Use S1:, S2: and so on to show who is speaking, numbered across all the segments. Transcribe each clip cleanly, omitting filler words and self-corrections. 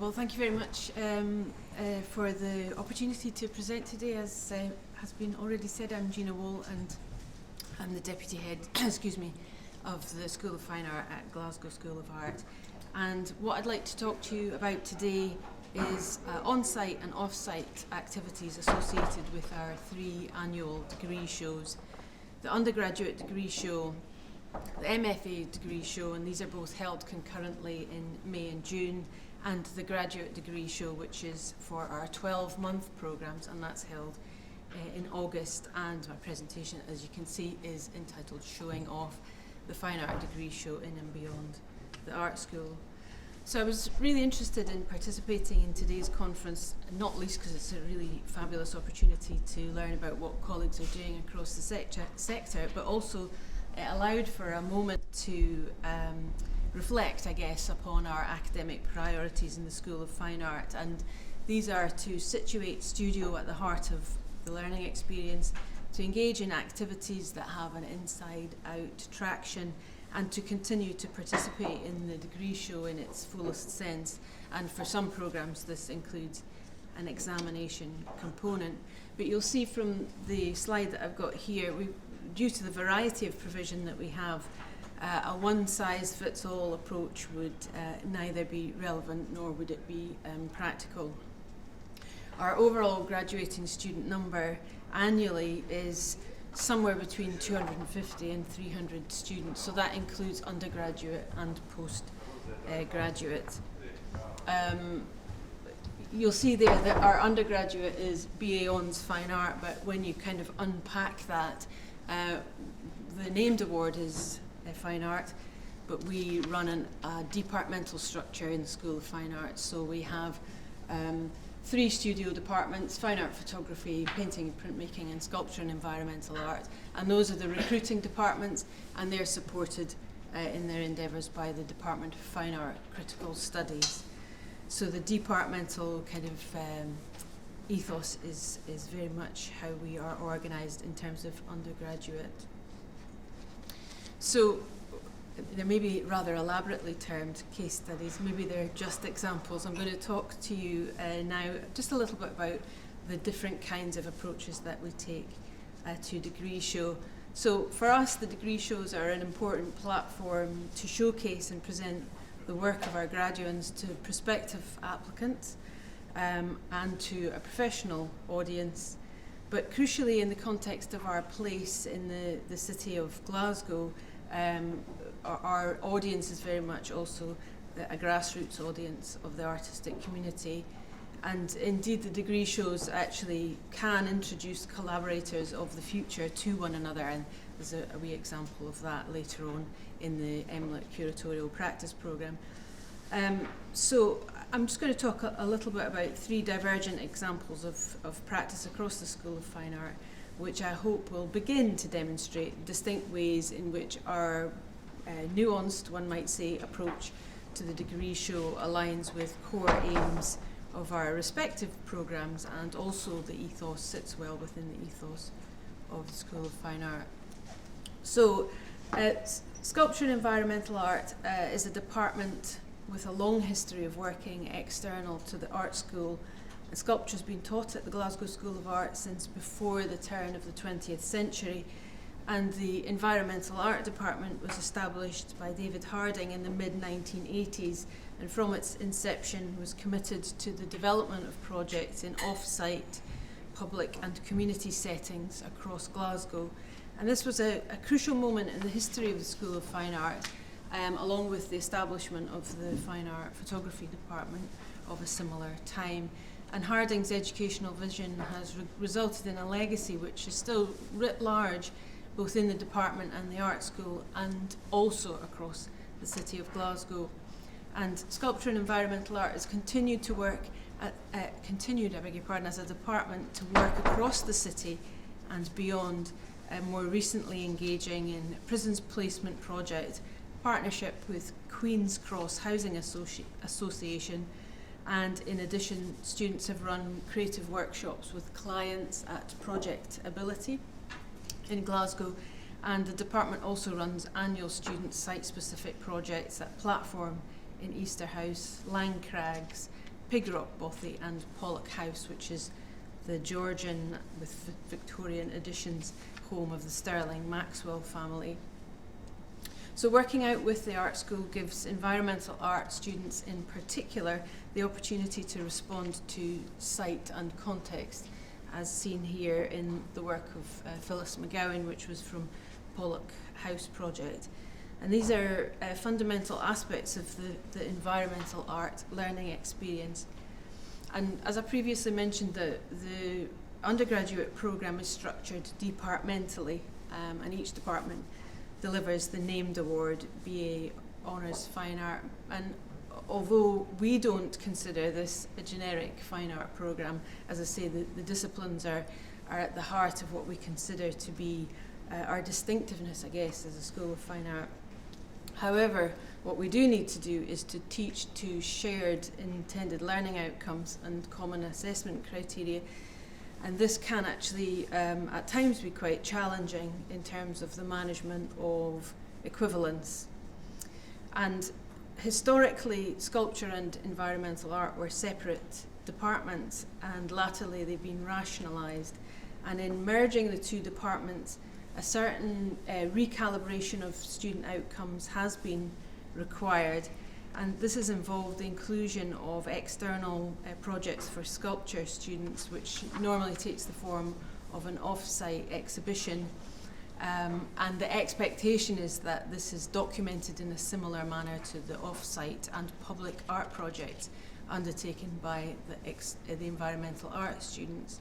S1: Well, thank you very much for the opportunity to present today. As has been already said, I'm Gina Wall, and I'm the Deputy Head of the School of Fine Art at Glasgow School of Art. And what I'd like to talk to you about today is on-site and off-site activities associated with our 3 annual degree shows. The undergraduate degree show, the MFA degree show, and these are both held concurrently in May and June, and the graduate degree show, which is for our 12-month programmes, and that's held in August. And my presentation, as you can see, is entitled Showing Off the Fine Art Degree Show in and Beyond the Art School. So I was really interested in participating in today's conference, not least because it's a really fabulous opportunity to learn about what colleagues are doing across the sector, but also it allowed for a moment to reflect, I guess, upon our academic priorities in the School of Fine Art. And these are to situate studio at the heart of the learning experience, to engage in activities that have an inside-out traction, and to continue to participate in the degree show in its fullest sense. And for some programmes this includes an examination component. But you'll see from the slide that I've got here, due to the variety of provision that we have, a one-size-fits-all approach would neither be relevant nor would it be practical. Our overall graduating student number annually is somewhere between 250 and 300 students, so that includes undergraduate and postgraduate. You'll see there that our undergraduate is BA Hons Fine Art, but when you kind of unpack that, the named award is Fine Art, but we run a departmental structure in the School of Fine Arts. So we have 3 studio departments: fine art, photography, painting, printmaking, and sculpture and environmental art. And those are the recruiting departments, and they're supported in their endeavours by the Department of Fine Art Critical Studies. So the departmental kind of ethos is very much how we are organised in terms of undergraduate. So there may be rather elaborately termed case studies, maybe they're just examples. I'm going to talk to you now just a little bit about the different kinds of approaches that we take to degree show. So for us, the degree shows are an important platform to showcase and present the work of our graduates to prospective applicants and to a professional audience. But crucially, in the context of our place in the city of Glasgow, our audience is very much also a grassroots audience of the artistic community. And indeed, the degree shows actually can introduce collaborators of the future to one another, and there's a wee example of that later on in the MLIT curatorial practice programme. So I'm just going to talk a little bit about 3 divergent examples of practice across the School of Fine Art, which I hope will begin to demonstrate distinct ways in which our nuanced, one might say, approach to the degree show aligns with core aims of our respective programmes, and also the ethos sits well within the ethos of the School of Fine Art. So sculpture and environmental art is a department with a long history of working external to the art school. Sculpture has been taught at the Glasgow School of Art since before the turn of the 20th century, and the environmental art department was established by David Harding in the mid-1980s, and from its inception was committed to the development of projects in off-site public and community settings across Glasgow. And this was a crucial moment in the history of the School of Fine Art, along with the establishment of the Fine Art Photography Department of a similar time. And Harding's educational vision has resulted in a legacy which is still writ large, both in the department and the art school, and also across the city of Glasgow. And sculpture and environmental art has continued to work as a department to work across the city and beyond, more recently engaging in Prisons Placement Project, partnership with Queen's Cross Housing Association, and in addition, students have run creative workshops with clients at Project Ability in Glasgow, and the department also runs annual student site-specific projects at Platform in Easterhouse, Lang Crags, Pigrock Bothy and Pollock House, which is the Georgian with Victorian additions home of the Sterling Maxwell family. So working out with the art school gives environmental art students in particular the opportunity to respond to site and context, as seen here in the work of Phyllis McGowan, which was from Pollock House project. And these are fundamental aspects of the environmental art learning experience. And as I previously mentioned, the undergraduate programme is structured departmentally, and each department delivers the named award, BA Honours Fine Art. And although we don't consider this a generic fine art programme, as I say, the disciplines are at the heart of what we consider to be our distinctiveness, I guess, as a School of Fine Art. However, what we do need to do is to teach to shared intended learning outcomes and common assessment criteria. And this can actually at times be quite challenging in terms of the management of equivalence. And historically, sculpture and environmental art were separate departments, and latterly they've been rationalised. And in merging the two departments, a certain recalibration of student outcomes has been required, and this has involved the inclusion of external projects for sculpture students, which normally takes the form of an off-site exhibition, and the expectation is that this is documented in a similar manner to the off-site and public art projects undertaken by the environmental art students.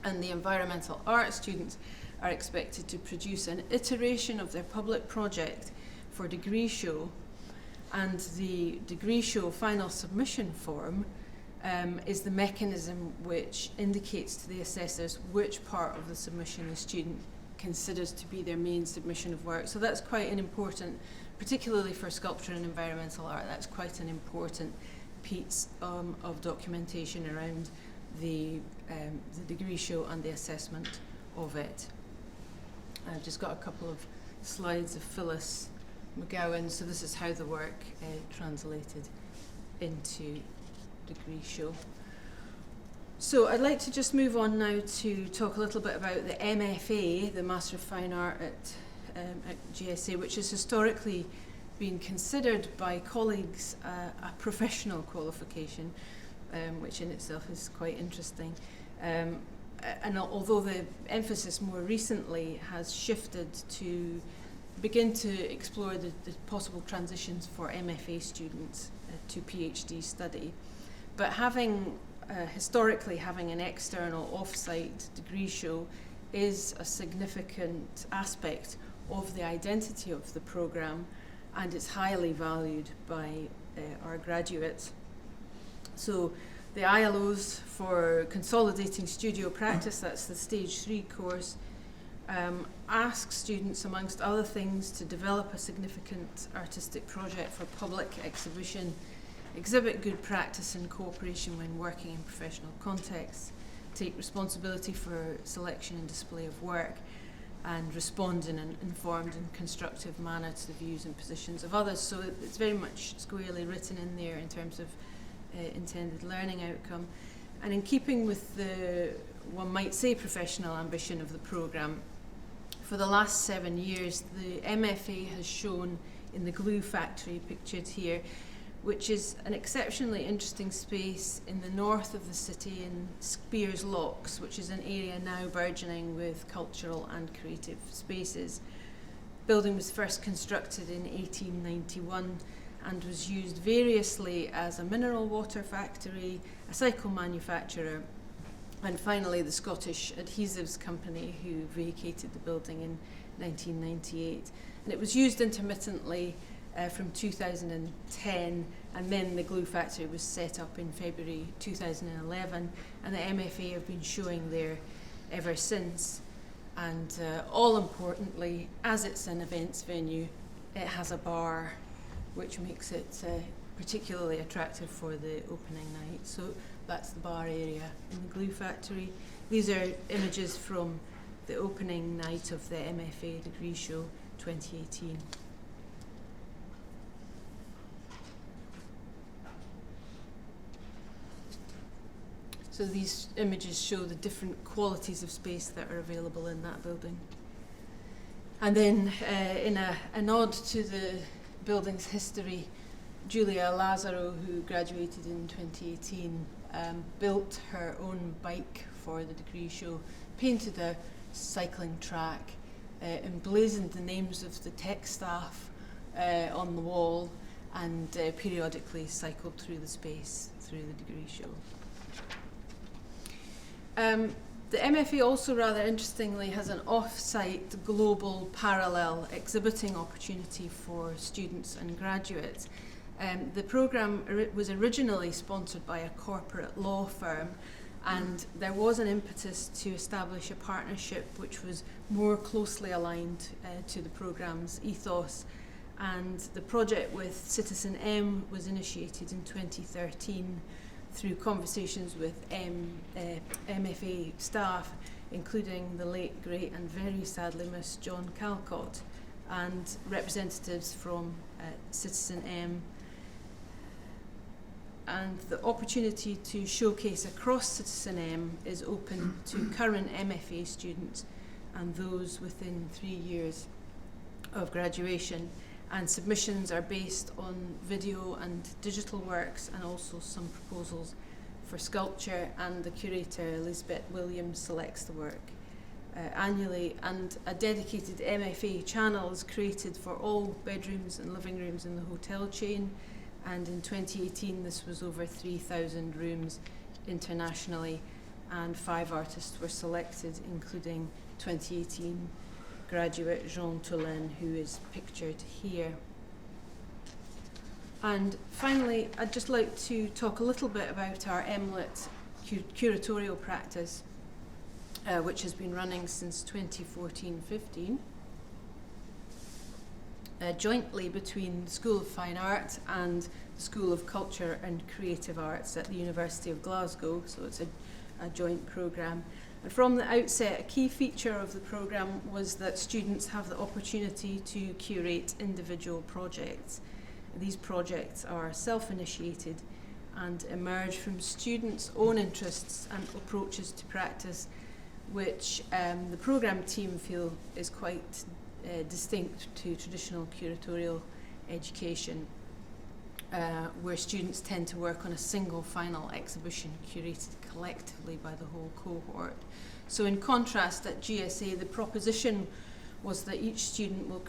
S1: And the environmental art students are expected to produce an iteration of their public project for degree show, and the degree show final submission form is the mechanism which indicates to the assessors which part of the submission the student considers to be their main submission of work. So that's quite an important, particularly for sculpture and environmental art, that's quite an important piece of documentation around the degree show and the assessment of it. I've just got a couple of slides of Phyllis McGowan. So this is how the work translated into degree show. So I'd like to just move on now to talk a little bit about the MFA, the Master of Fine Art at GSA, which has historically been considered by colleagues a professional qualification, which in itself is quite interesting. And although the emphasis more recently has shifted to begin to explore the possible transitions for MFA students to PhD study, but historically having an external off-site degree show is a significant aspect of the identity of the programme, and it's highly valued by our graduates. So the ILOs for Consolidating Studio Practice, that's the Stage 3 course, ask students, amongst other things, to develop a significant artistic project for public exhibition, exhibit good practice and cooperation when working in professional contexts, take responsibility for selection and display of work, and respond in an informed and constructive manner to the views and positions of others. So it's very much squarely written in there in terms of intended learning outcome. And in keeping with the, one might say, professional ambition of the programme, for the last 7 years the MFA has shown in the Glue Factory pictured here, which is an exceptionally interesting space in the north of the city in Spears Locks, which is an area now burgeoning with cultural and creative spaces. The building was first constructed in 1891 and was used variously as a mineral water factory, a cycle manufacturer, and finally the Scottish Adhesives Company, who vacated the building in 1998. And it was used intermittently from 2010, and then the Glue Factory was set up in February 2011, and the MFA have been showing there ever since. And all importantly, as it's an events venue, it has a bar, which makes it particularly attractive for the opening night. So that's the bar area in the Glue Factory. These are images from the opening night of the MFA degree show 2018. So these images show the different qualities of space that are available in that building. And then in a nod to the building's history, Julia Lazaro, who graduated in 2018, built her own bike for the degree show, painted a cycling track, emblazoned the names of the tech staff on the wall, and periodically cycled through the space through the degree show. The MFA also, rather interestingly, has an off-site global parallel exhibiting opportunity for students and graduates. The programme was originally sponsored by a corporate law firm, and there was an impetus to establish a partnership which was more closely aligned to the programme's ethos. And the project with Citizen M was initiated in 2013 through conversations with MFA staff, including the late, great and very sadly missed John Calcott, and representatives from Citizen M. And the opportunity to showcase across Citizen M is open to current MFA students and those within 3 years of graduation. And submissions are based on video and digital works, and also some proposals for sculpture, and the curator Elizabeth Williams selects the work annually, and a dedicated MFA channel is created for all bedrooms and living rooms in the hotel chain, and in 2018 this was over 3,000 rooms internationally, and 5 artists were selected, including 2018 graduate Jean Toulin, who is pictured here. And finally, I'd just like to talk a little bit about our MLit curatorial practice, which has been running since 2014-15, jointly between the School of Fine Art and the School of Culture and Creative Arts at the University of Glasgow, so it's a joint programme. And from the outset, a key feature of the programme was that students have the opportunity to curate individual projects. These projects are self-initiated and emerge from students' own interests and approaches to practice, which the programme team feel is quite distinct to traditional curatorial education, where students tend to work on a single final exhibition curated collectively by the whole cohort. So in contrast, at GSA, the proposition was that each student will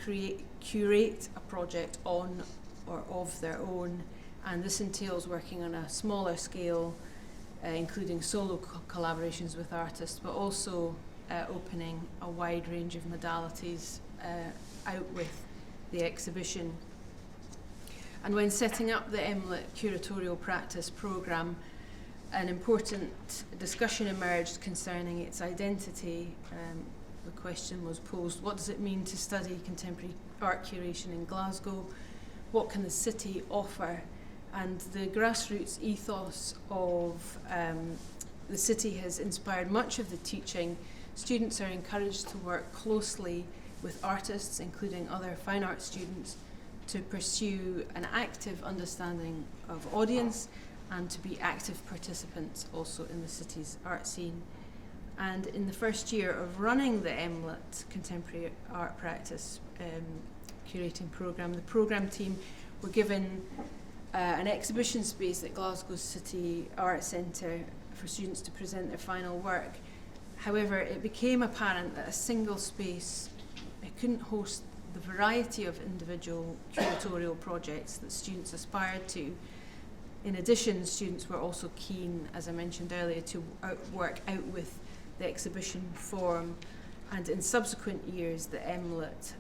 S1: curate a project on or of their own, and this entails working on a smaller scale, including solo collaborations with artists, but also opening a wide range of modalities out with the exhibition. And when setting up the MLit curatorial practice programme, an important discussion emerged concerning its identity. The question was posed, what does it mean to study contemporary art curation in Glasgow? What can the city offer? And the grassroots ethos of the city has inspired much of the teaching. Students are encouraged to work closely with artists, including other fine art students, to pursue an active understanding of audience and to be active participants also in the city's art scene. And in the first year of running the MLit Contemporary Art Practice curating programme, the programme team were given an exhibition space at Glasgow City Art Centre for students to present their final work. However, it became apparent that a single space couldn't host the variety of individual curatorial projects that students aspired to. In addition, students were also keen, as I mentioned earlier, to work out with the exhibition form, and in subsequent years the MLit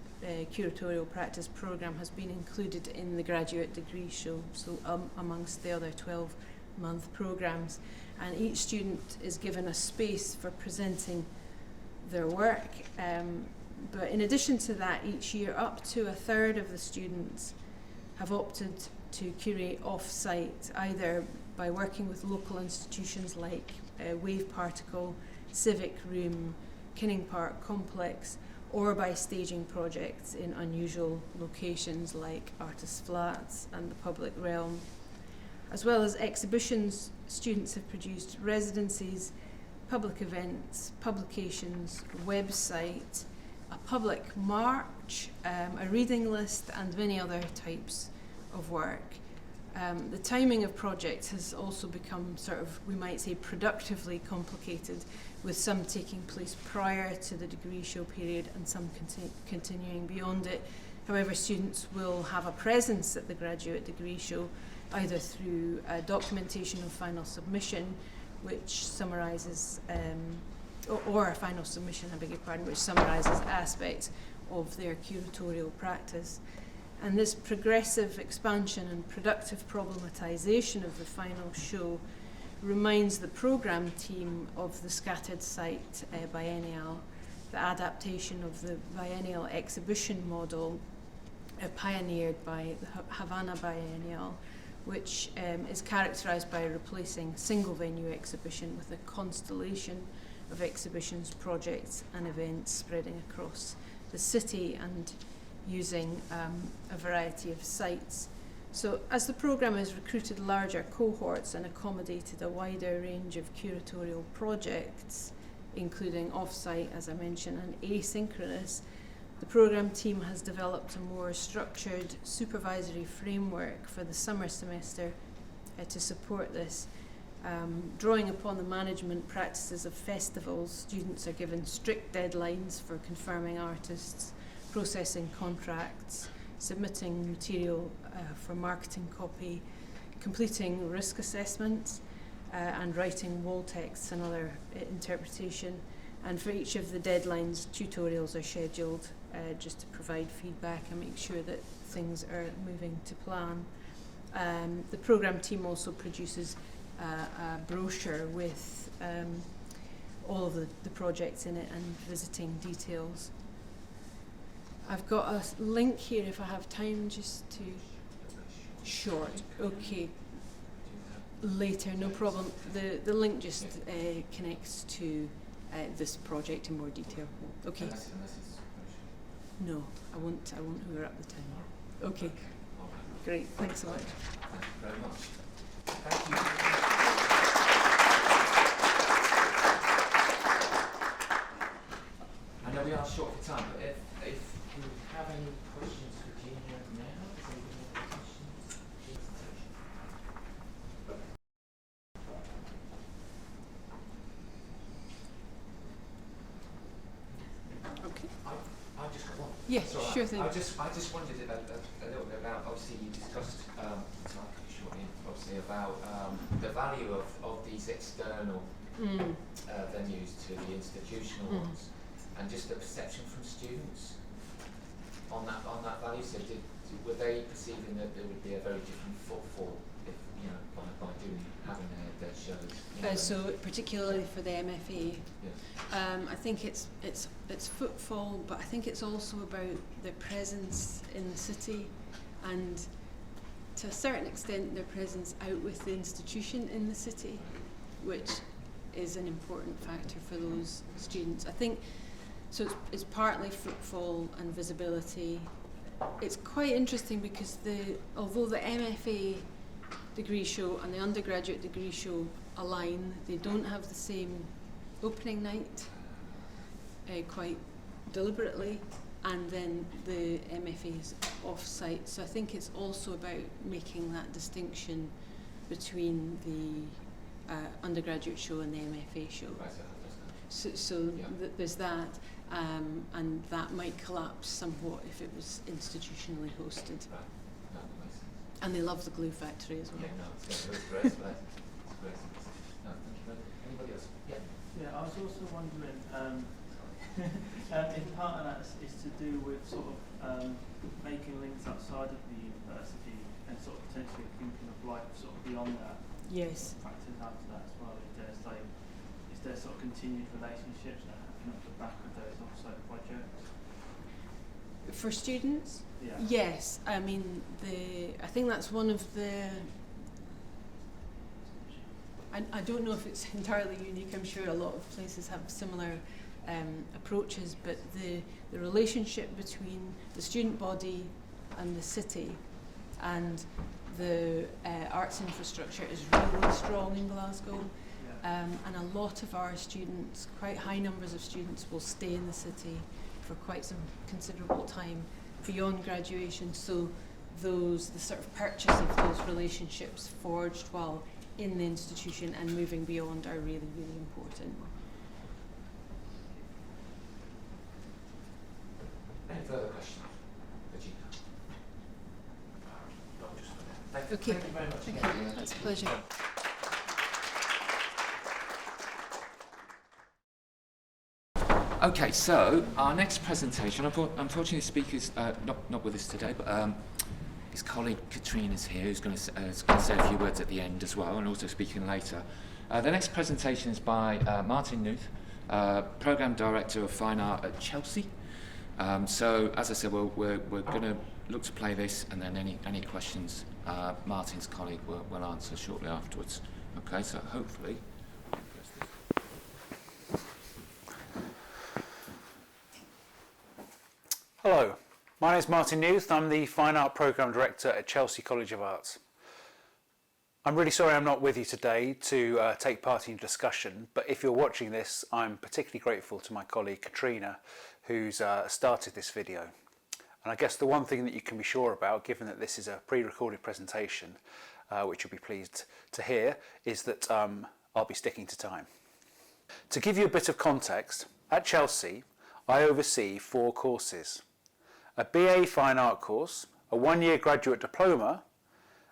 S1: curatorial practice programme has been included in the graduate degree show, so amongst the other 12-month programmes, and each student is given a space for presenting their work. But in addition to that, each year up to a third of the students have opted to curate off-site, either by working with local institutions like Wave Particle, Civic Room, Kinning Park Complex, or by staging projects in unusual locations like Artists' Flats and the public realm. As well as exhibitions, students have produced residencies, public events, publications, website, a public march, a reading list, and many other types of work. The timing of projects has also become sort of, we might say, productively complicated, with some taking place prior to the degree show period and some continuing beyond it. However, students will have a presence at the graduate degree show, either through documentation of final submission, which summarises, or a final submission, I beg your pardon, which summarises aspects of their curatorial practice. And this progressive expansion and productive problematisation of the final show reminds the programme team of the Scattered Site biennial, the adaptation of the biennial exhibition model pioneered by the Havana Biennial, which is characterised by replacing single venue exhibition with a constellation of exhibitions, projects and events spreading across the city and using a variety of sites. So as the programme has recruited larger cohorts and accommodated a wider range of curatorial projects, including off-site, as I mentioned, and asynchronous, the programme team has developed a more structured supervisory framework for the summer semester to support this. Drawing upon the management practices of festivals, students are given strict deadlines for confirming artists, processing contracts, submitting material for marketing copy, completing risk assessments, and writing wall texts and other interpretation. And for each of the deadlines, tutorials are scheduled just to provide feedback and make sure that things are moving to plan. The programme team also produces a brochure with all of the projects in it and visiting details. I've got a link here if I have time just to... Short, okay. Later, no problem. The link just connects to this project in more detail. Okay. No, I won't hoover up the time. Okay. Great, thanks so much.
S2: Thank you very much. Thank you. I know we are short for time, but if you have any questions for Gina now, does anybody have any questions?
S1: Okay.
S2: I just got one.
S1: Yes,
S2: Sorry,
S1: sure thing.
S2: I just wondered a little bit about, obviously you discussed shortly, obviously, about the value of these external venues to the institutional ones, and just the perception from students on that value. So were they perceiving that there would be a very different footfall if, by having their shows?
S1: So particularly for the MFA,
S2: Yeah.
S1: I think it's footfall, but I think it's also about their presence in the city, and to a certain extent their presence out with the institution in the city, which is an important factor for those students. I think so. It's partly footfall and visibility. It's quite interesting because although the MFA degree show and the undergraduate degree show align, they don't have the same opening night, quite deliberately, and then the MFA is off-site. So I think it's also about making that distinction between the undergraduate show and the MFA show. So there's that, and that might collapse somewhat if it was institutionally hosted. And they love the glue factory as well.
S2: Yeah, no, it's great. It's great. No, thank you. Anybody else? Yeah.
S3: Yeah, I was also wondering if part of that is to do with sort of making links outside of the university and sort of potentially thinking of life sort of beyond that.
S1: Yes.
S3: Practice after that as well. Is there sort of continued relationships that happen off the back of those offsite projects?
S1: For students?
S3: Yeah.
S1: Yes. I mean, I think that's one of the... I don't know if it's entirely unique. I'm sure a lot of places have similar approaches, but the relationship between the student body and the city, and the arts infrastructure is really strong in Glasgow. And a lot of our students, quite high numbers of students, will stay in the city for quite some considerable time beyond graduation. So the sort of purchase of those relationships forged while in the institution and moving beyond are really, really important.
S2: Any further questions? Regina? Not just for now.
S1: Okay.
S2: Thank you very much.
S1: Thank you. That's a pleasure.
S2: Okay, so our next presentation, unfortunately the speaker's not with us today, but his colleague Katrina is here, who's going to say a few words at the end as well, and also speaking later. The next presentation is by Martin Knuth, Programme Director of Fine Art at Chelsea. So, as I said, we're going to look to play this, and then any questions Martin's colleague will answer shortly afterwards. Okay, so hopefully...
S4: Hello, my name is Martin Knuth. I'm the Fine Art Programme Director at Chelsea College of Arts. I'm really sorry I'm not with you today to take part in your discussion, but if you're watching this, I'm particularly grateful to my colleague Katrina, who's started this video. And I guess the one thing that you can be sure about, given that this is a pre-recorded presentation, which you'll be pleased to hear, is that I'll be sticking to time. To give you a bit of context, at Chelsea, I oversee 4 courses. A BA Fine Art course, a 1-year graduate diploma,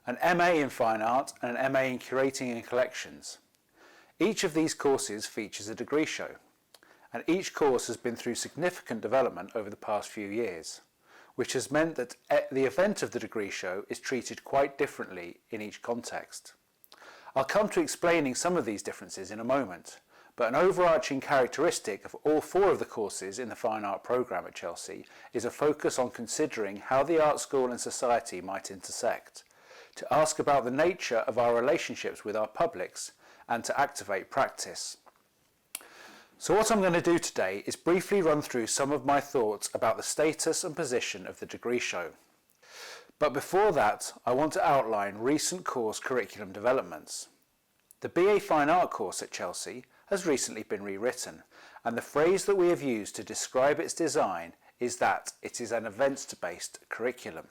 S4: an MA in Fine Art and an MA in Curating and Collections. Each of these courses features a degree show, and each course has been through significant development over the past few years, which has meant that the event of the degree show is treated quite differently in each context. I'll come to explaining some of these differences in a moment, but an overarching characteristic of all 4 of the courses in the Fine Art programme at Chelsea is a focus on considering how the art school and society might intersect, to ask about the nature of our relationships with our publics, and to activate practice. So what I'm going to do today is briefly run through some of my thoughts about the status and position of the degree show. But before that, I want to outline recent course curriculum developments. The BA Fine Art course at Chelsea has recently been rewritten, and the phrase that we have used to describe its design is that it is an events-based curriculum.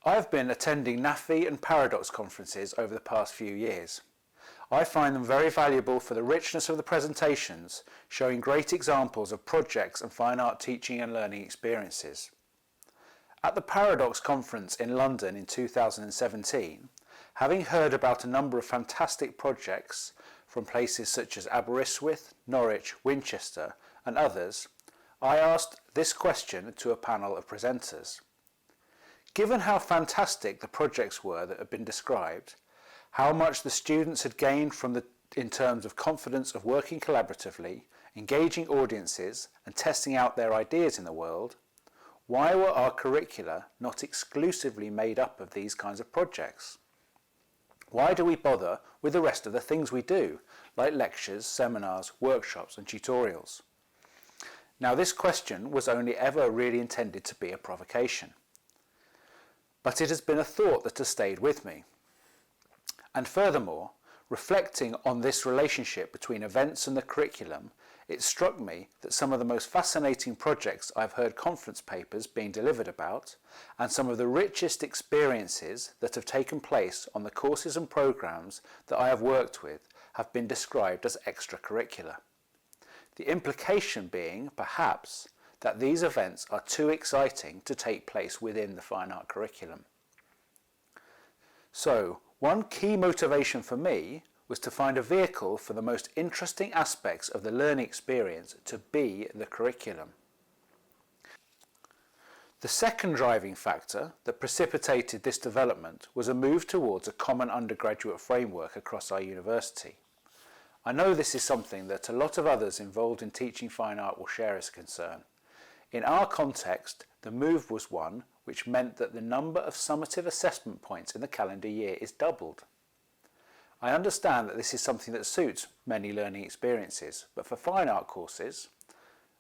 S4: I have been attending NAFI and Paradox conferences over the past few years. I find them very valuable for the richness of the presentations, showing great examples of projects and fine art teaching and learning experiences. At the Paradox conference in London in 2017, having heard about a number of fantastic projects from places such as Aberystwyth, Norwich, Winchester and others, I asked this question to a panel of presenters. Given how fantastic the projects were that had been described, how much the students had gained in terms of confidence of working collaboratively, engaging audiences and testing out their ideas in the world, why were our curricula not exclusively made up of these kinds of projects? Why do we bother with the rest of the things we do, like lectures, seminars, workshops and tutorials? Now this question was only ever really intended to be a provocation. But it has been a thought that has stayed with me. And furthermore, reflecting on this relationship between events and the curriculum, it struck me that some of the most fascinating projects I've heard conference papers being delivered about, and some of the richest experiences that have taken place on the courses and programmes that I have worked with, have been described as extracurricular. The implication being, perhaps, that these events are too exciting to take place within the fine art curriculum. So, one key motivation for me was to find a vehicle for the most interesting aspects of the learning experience to be the curriculum. The second driving factor that precipitated this development was a move towards a common undergraduate framework across our university. I know this is something that a lot of others involved in teaching fine art will share as a concern. In our context, the move was one which meant that the number of summative assessment points in the calendar year is doubled. I understand that this is something that suits many learning experiences, but for fine art courses,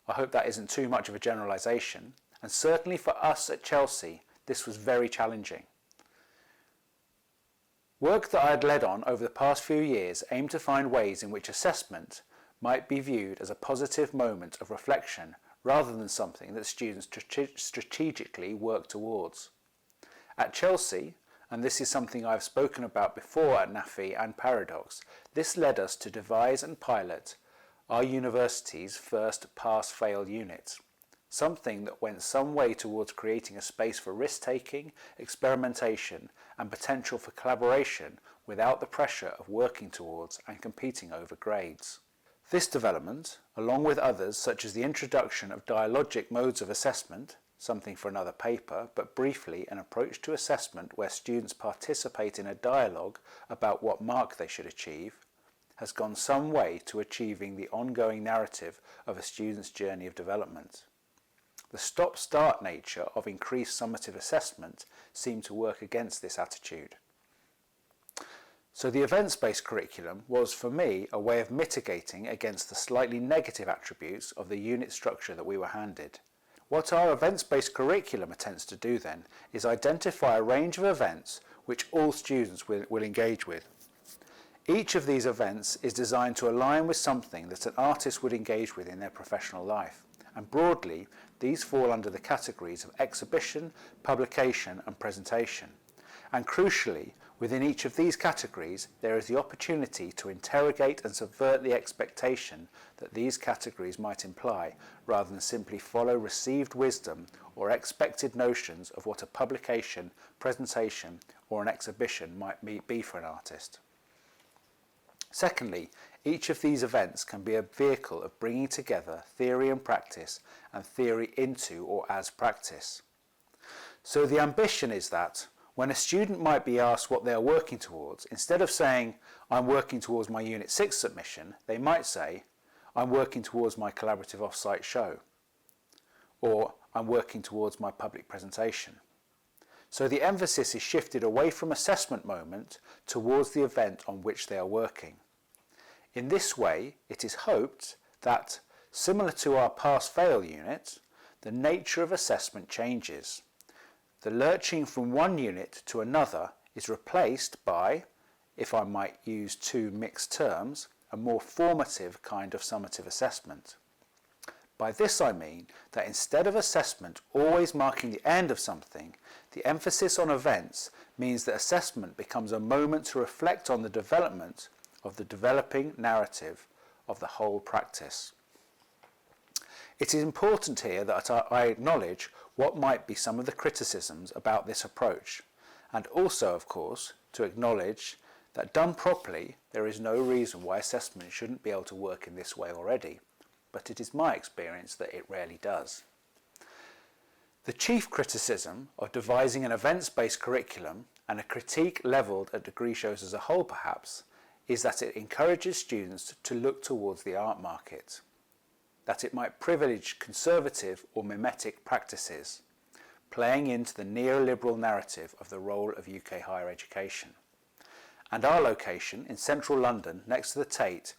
S4: I hope that isn't too much of a generalisation, and certainly for us at Chelsea, this was very challenging. Work that I had led on over the past few years aimed to find ways in which assessment might be viewed as a positive moment of reflection rather than something that students strategically work towards. At Chelsea, and this is something I've spoken about before at NAFI and Paradox, this led us to devise and pilot our university's first pass-fail unit, something that went some way towards creating a space for risk-taking, experimentation and potential for collaboration without the pressure of working towards and competing over grades. This development, along with others such as the introduction of dialogic modes of assessment, something for another paper, but briefly an approach to assessment where students participate in a dialogue about what mark they should achieve, has gone some way to achieving the ongoing narrative of a student's journey of development. The stop-start nature of increased summative assessment seemed to work against this attitude. So the events-based curriculum was, for me, a way of mitigating against the slightly negative attributes of the unit structure that we were handed. What our events-based curriculum attempts to do then is identify a range of events which all students will engage with. Each of these events is designed to align with something that an artist would engage with in their professional life, and broadly these fall under the categories of exhibition, publication and presentation. And crucially, within each of these categories there is the opportunity to interrogate and subvert the expectation that these categories might imply, rather than simply follow received wisdom or expected notions of what a publication, presentation or an exhibition might be for an artist. Secondly, each of these events can be a vehicle of bringing together theory and practice, and theory into or as practice. So the ambition is that when a student might be asked what they are working towards, instead of saying, I'm working towards my Unit 6 submission, they might say, I'm working towards my collaborative off-site show, or I'm working towards my public presentation. So the emphasis is shifted away from assessment moment towards the event on which they are working. In this way, it is hoped that, similar to our pass-fail unit, the nature of assessment changes. The lurching from one unit to another is replaced by, if I might use two mixed terms, a more formative kind of summative assessment. By this I mean that instead of assessment always marking the end of something, the emphasis on events means that assessment becomes a moment to reflect on the development of the developing narrative of the whole practice. It is important here that I acknowledge what might be some of the criticisms about this approach, and also, of course, to acknowledge that done properly, there is no reason why assessment shouldn't be able to work in this way already, but it is my experience that it rarely does. The chief criticism of devising an events-based curriculum, and a critique levelled at degree shows as a whole perhaps, is that it encourages students to look towards the art market, that it might privilege conservative or mimetic practices, playing into the neoliberal narrative of the role of UK higher education. And our location in central London next to the Tate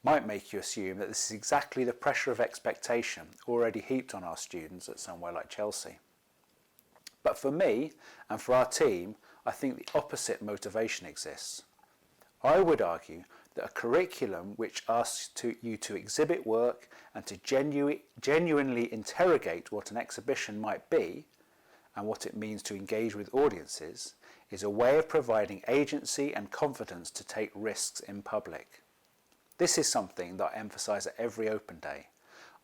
S4: might make you assume that this is exactly the pressure of expectation already heaped on our students at somewhere like Chelsea. But for me and for our team, I think the opposite motivation exists. I would argue that a curriculum which asks you to exhibit work and to genuinely interrogate what an exhibition might be and what it means to engage with audiences is a way of providing agency and confidence to take risks in public. This is something that I emphasise at every open day.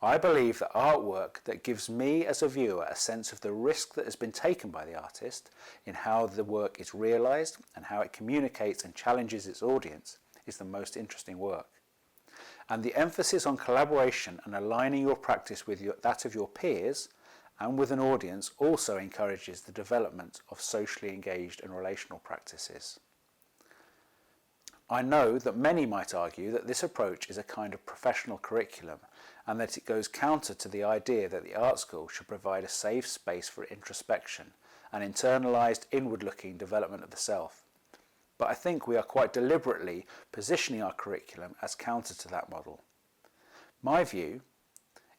S4: I believe that artwork that gives me as a viewer a sense of the risk that has been taken by the artist in how the work is realised and how it communicates and challenges its audience is the most interesting work. And the emphasis on collaboration and aligning your practice with that of your peers and with an audience also encourages the development of socially engaged and relational practices. I know that many might argue that this approach is a kind of professional curriculum and that it goes counter to the idea that the art school should provide a safe space for introspection and internalised inward-looking development of the self. But I think we are quite deliberately positioning our curriculum as counter to that model. My view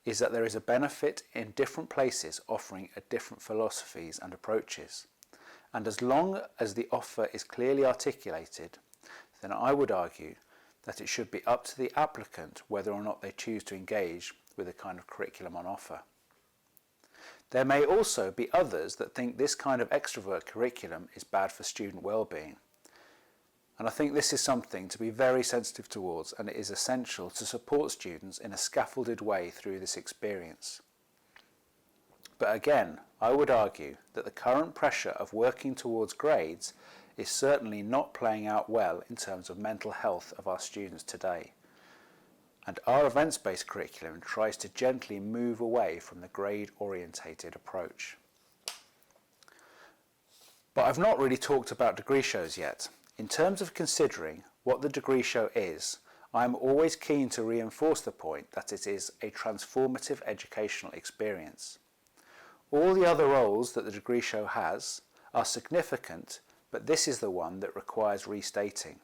S4: is that there is a benefit in different places offering different philosophies and approaches, and as long as the offer is clearly articulated, then I would argue that it should be up to the applicant whether or not they choose to engage with the kind of curriculum on offer. There may also be others that think this kind of extrovert curriculum is bad for student well-being. And I think this is something to be very sensitive towards, and it is essential to support students in a scaffolded way through this experience. But again, I would argue that the current pressure of working towards grades is certainly not playing out well in terms of mental health of our students today. And our events-based curriculum tries to gently move away from the grade-orientated approach. But I've not really talked about degree shows yet. In terms of considering what the degree show is, I am always keen to reinforce the point that it is a transformative educational experience. All the other roles that the degree show has are significant, but this is the one that requires restating.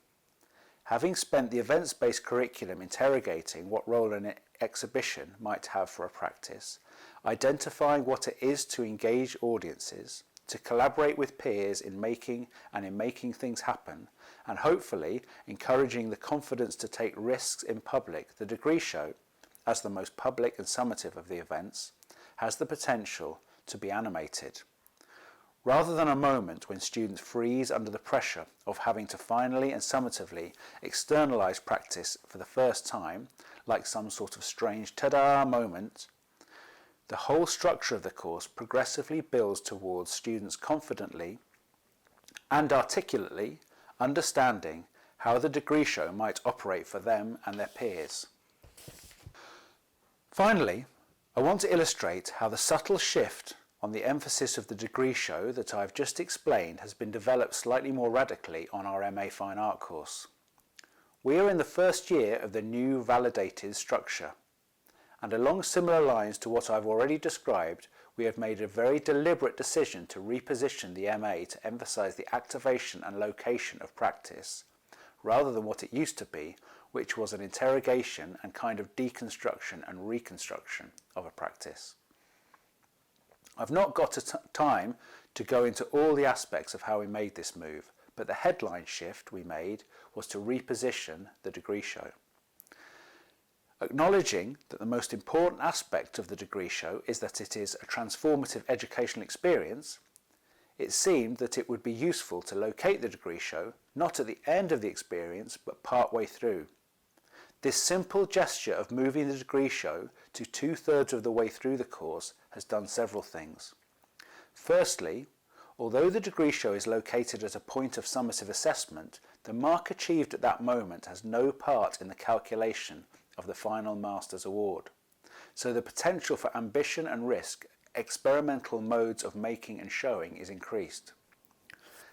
S4: Having spent the events-based curriculum interrogating what role an exhibition might have for a practice, identifying what it is to engage audiences, to collaborate with peers in making things happen, and hopefully encouraging the confidence to take risks in public, the degree show, as the most public and summative of the events, has the potential to be animated. Rather than a moment when students freeze under the pressure of having to finally and summatively externalise practice for the first time, like some sort of strange ta-da moment, the whole structure of the course progressively builds towards students confidently and articulately understanding how the degree show might operate for them and their peers. Finally, I want to illustrate how the subtle shift on the emphasis of the degree show that I've just explained has been developed slightly more radically on our MA Fine Art course. We are in the first year of the new validated structure, and along similar lines to what I've already described, we have made a very deliberate decision to reposition the MA to emphasise the activation and location of practice, rather than what it used to be, which was an interrogation and kind of deconstruction and reconstruction of a practice. I've not got time to go into all the aspects of how we made this move, but the headline shift we made was to reposition the degree show. Acknowledging that the most important aspect of the degree show is that it is a transformative educational experience, it seemed that it would be useful to locate the degree show not at the end of the experience but part-way through. This simple gesture of moving the degree show to 2/3 of the way through the course has done several things. Firstly, although the degree show is located at a point of summative assessment, the mark achieved at that moment has no part in the calculation of the final Master's Award. So the potential for ambition and risk, experimental modes of making and showing is increased.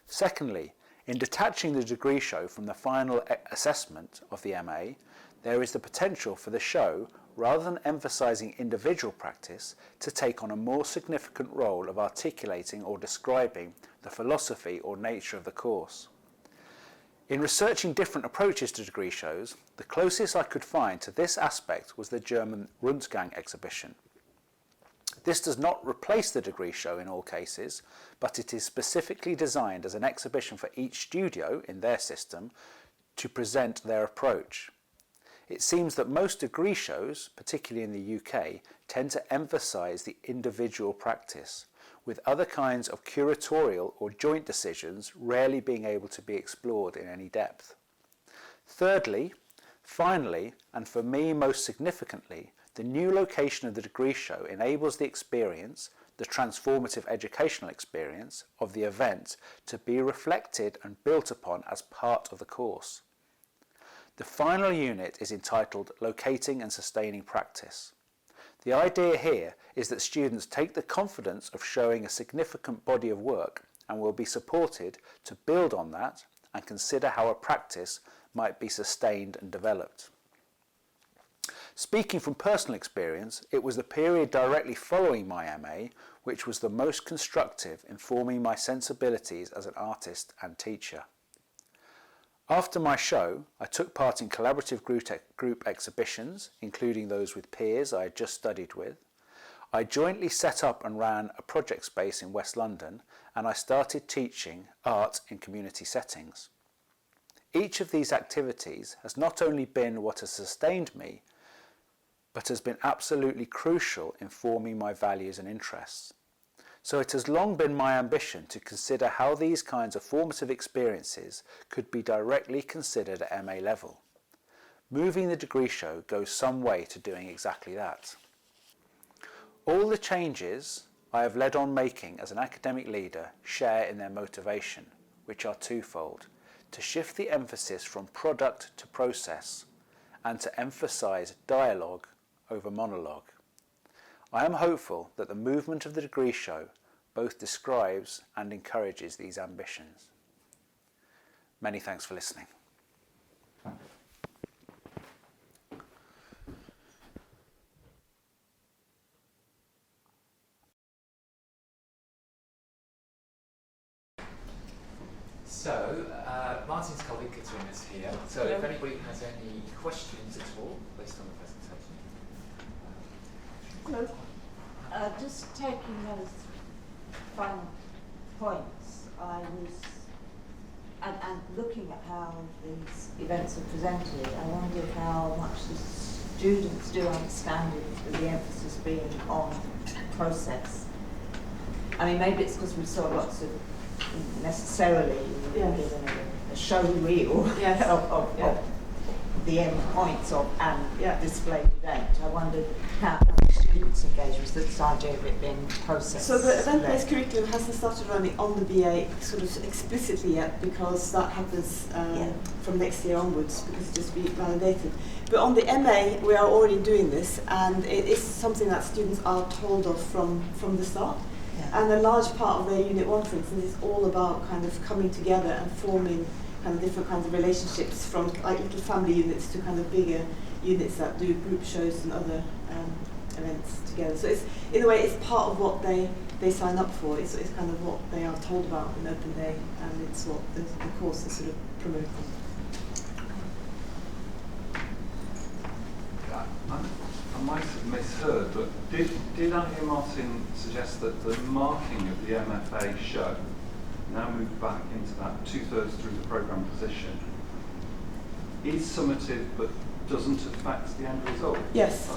S4: Secondly, in detaching the degree show from the final assessment of the MA, there is the potential for the show, rather than emphasising individual practice, to take on a more significant role of articulating or describing the philosophy or nature of the course. In researching different approaches to degree shows, the closest I could find to this aspect was the German Rundgang exhibition. This does not replace the degree show in all cases, but it is specifically designed as an exhibition for each studio in their system to present their approach. It seems that most degree shows, particularly in the UK, tend to emphasise the individual practice, with other kinds of curatorial or joint decisions rarely being able to be explored in any depth. Thirdly, finally, and for me most significantly, the new location of the degree show enables the experience, the transformative educational experience of the event, to be reflected and built upon as part of the course. The final unit is entitled Locating and Sustaining Practice. The idea here is that students take the confidence of showing a significant body of work and will be supported to build on that and consider how a practice might be sustained and developed. Speaking from personal experience, it was the period directly following my MA which was the most constructive in forming my sensibilities as an artist and teacher. After my show, I took part in collaborative group exhibitions, including those with peers I had just studied with. I jointly set up and ran a project space in West London, and I started teaching art in community settings. Each of these activities has not only been what has sustained me, but has been absolutely crucial in forming my values and interests. So it has long been my ambition to consider how these kinds of formative experiences could be directly considered at MA level. Moving the degree show goes some way to doing exactly that. All the changes I have led on making as an academic leader share in their motivation, which are twofold: to shift the emphasis from product to process, and to emphasise dialogue over monologue. I am hopeful that the movement of the degree show both describes and encourages these ambitions. Many thanks for listening.
S2: So, Martin's colleague Katrina's here. So
S1: Hello.
S2: if anybody has any questions at all based on the presentation.
S5: Hello. Just taking those final points, I was, and looking at how these events are presented, I wondered how much the students do understand it, the emphasis being on process. I mean, maybe it's because we saw lots of necessarily
S6: Yes.
S5: given a show reel
S6: Yes.
S5: of
S6: Yeah.
S5: the end points of an
S6: Yeah.
S5: displayed event. I wondered how the students engage with this idea of it being process.
S6: So the event-based curriculum hasn't started running on the BA sort of explicitly yet, because that happens from next year onwards, because it's just being validated. But on the MA, we are already doing this, and it is something that students are told of from the start.
S5: Yeah.
S6: And a large part of their Unit 1, for instance, is all about kind of coming together and forming kind of different kinds of relationships, from like little family units to kind of bigger units that do group shows and other events together. So it's, in a way, it's part of what they sign up for. It's kind of what they are told about in Open Day, and it's what the course is sort of promoting.
S7: I might have misheard, but did I hear Martin suggest that the marking of the MFA show now moved back into that 2/3 through the programme position is summative but doesn't affect the end result?
S6: Yes.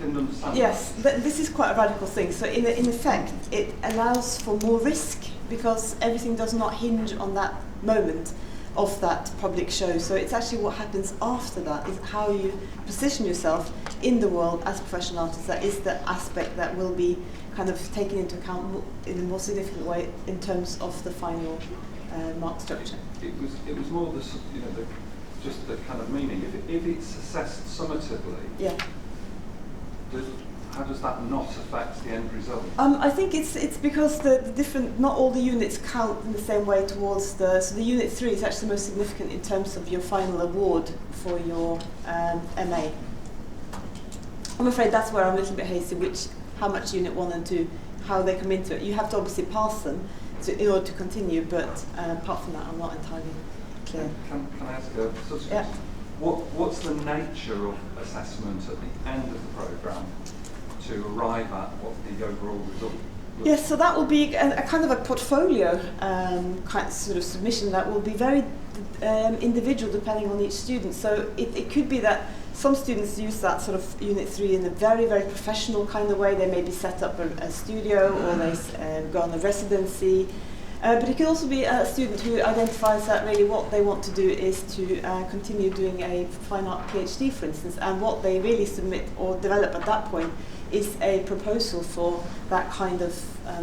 S7: Didn't understand.
S6: Yes, this is quite a radical thing. So in effect, it allows for more risk, because everything does not hinge on that moment of that public show. So it's actually what happens after that, is how you position yourself in the world as a professional artist. That is the aspect that will be kind of taken into account in a more significant way in terms of the final mark structure.
S7: It was more just the kind of meaning. If it's assessed summatively,
S6: Yeah.
S7: how does that not affect the end result?
S6: I think it's because the different, not all the units count in the same way towards so the Unit 3 is actually most significant in terms of your final award for your MA. I'm afraid that's where I'm a little bit hasty, how much Unit 1 and 2, how they come into it. You have to obviously pass them in order to continue, but apart from that, I'm not entirely clear.
S7: Can I ask a subsequent?
S6: Yeah.
S7: What's the nature of assessment at the end of the programme to arrive at what the overall result looks
S6: Yes, so that will be a kind of a portfolio kind of sort of submission that will be very individual depending on each student. So it could be that some students use that sort of Unit 3 in a very, very professional kind of way. They maybe set up a studio, or they go on a residency. But it could also be a student who identifies that really what they want to do is to continue doing a fine art PhD, for instance, and what they really submit or develop at that point is a proposal for that kind of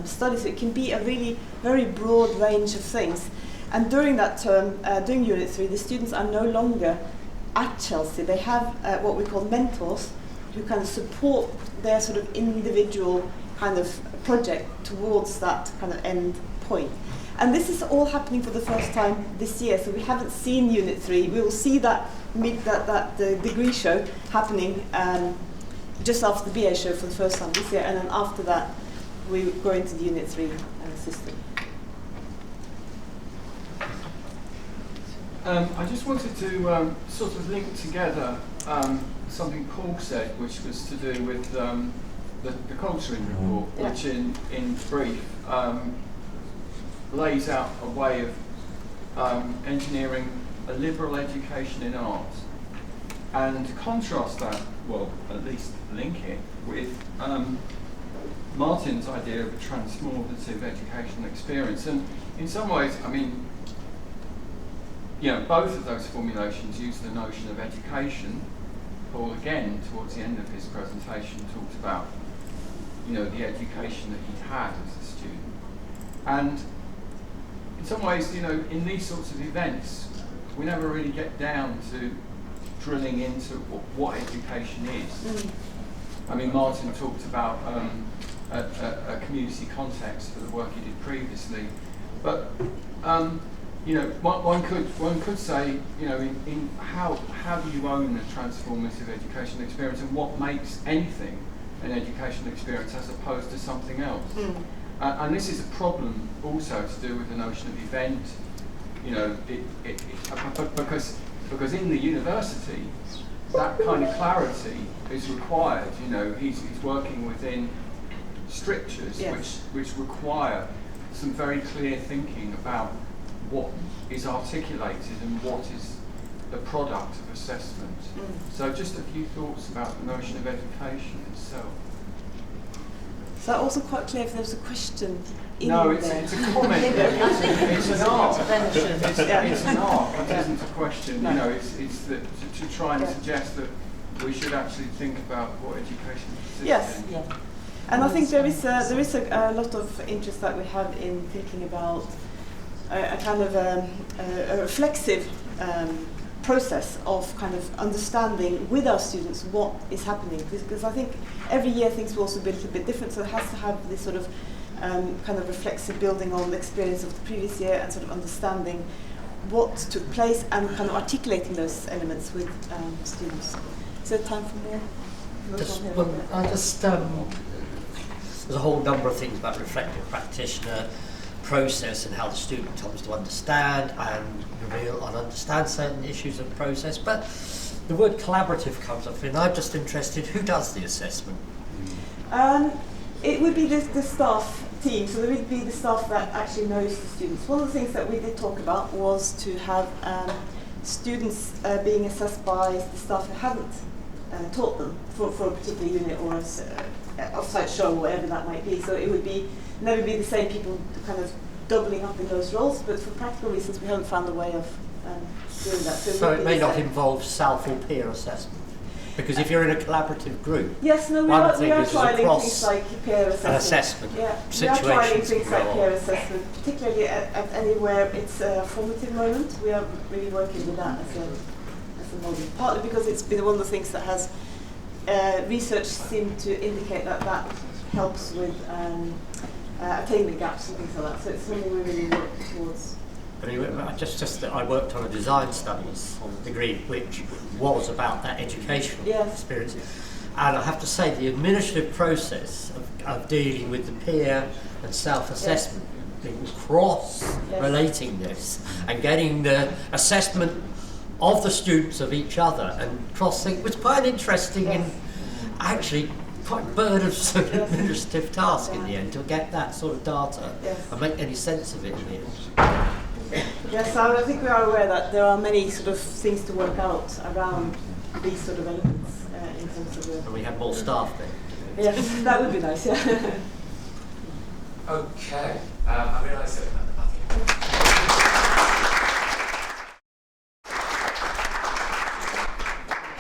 S6: study. So it can be a really very broad range of things. And during that term, during Unit 3, the students are no longer at Chelsea. They have what we call mentors who kind of support their sort of individual kind of project towards that kind of end point. And this is all happening for the first time this year, so we haven't seen Unit 3. We will see the degree show happening just after the BA show for the first time this year, and then after that we go into the Unit 3 system.
S8: I just wanted to sort of link together something Paul said, which was to do with the culturing report,
S6: Yeah.
S8: which in brief lays out a way of engineering a liberal education in art, and contrast that, well, at least link it with Martin's idea of a transformative educational experience. And in some ways, I mean, you know, both of those formulations use the notion of education. Paul, again, towards the end of his presentation, talked about, you know, the education that he'd had as a student. And in some ways, you know, in these sorts of events, we never really get down to drilling into what education is. I mean, Martin talked about a community context for the work he did previously, but you know, one could say, you know, in how do you own a transformative educational experience, and what makes anything an educational experience as opposed to something else? And this is a problem also to do with the notion of event. You know, because in the university, that kind of clarity is required. You know, he's working within strictures,
S6: Yes.
S8: which require some very clear thinking about what is articulated and what is the product of assessment. So just a few thoughts about the notion of education itself.
S6: So also quite clear if there's a question in
S8: No,
S6: there.
S8: it's a comment. It's an art. It's an art. It isn't a question. You know, it's that to try and suggest that we should actually think about what education consists
S6: Yes.
S8: in.
S5: Yeah.
S6: And I think there is a lot of interest that we have in thinking about a kind of a reflexive process of kind of understanding with our students what is happening, because I think every year things will also be a little bit different, so it has to have this sort of kind of reflexive building on the experience of the previous year and sort of understanding what took place and kind of articulating those elements with students. Is there time for more?
S9: There's a whole number of things about reflective practitioner process and how the student comes to understand and reveal and understand certain issues of process, but the word collaborative comes up, and I'm just interested, who does the assessment?
S6: It would be the staff team, so there would be the staff that actually knows the students. One of the things that we did talk about was to have students being assessed by the staff who hadn't taught them for a particular unit or an off-site show or whatever that might be. So it would never be the same people kind of doubling up in those roles, but for practical reasons we haven't found a way of doing that.
S9: So it may not involve self or peer assessment, because if you're in a collaborative group,
S6: yes, no, we are trialing things like peer assessment.
S9: Yeah,
S6: we are trialing things like peer assessment, particularly at anywhere it's a formative moment. We are really working with that as a model, partly because it's been one of the things that has research seemed to indicate that helps with attainment gaps and things like that. So it's something we really work towards.
S9: I mean, just that I worked on a design studies degree, which was about that educational experience. And I have to say, the administrative process of dealing with the peer and self-assessment, cross-relating this, and getting the assessment of the students of each other and crossing was quite an interesting and actually quite burdensome administrative task in the end, to get that sort of data and make any sense of it in the end.
S6: Yes, I think we are aware that there are many sort of things to work out around these sort of elements in terms of the...
S9: And we have more staff then.
S6: Yes, that would be nice, yeah.
S2: Okay, I realise that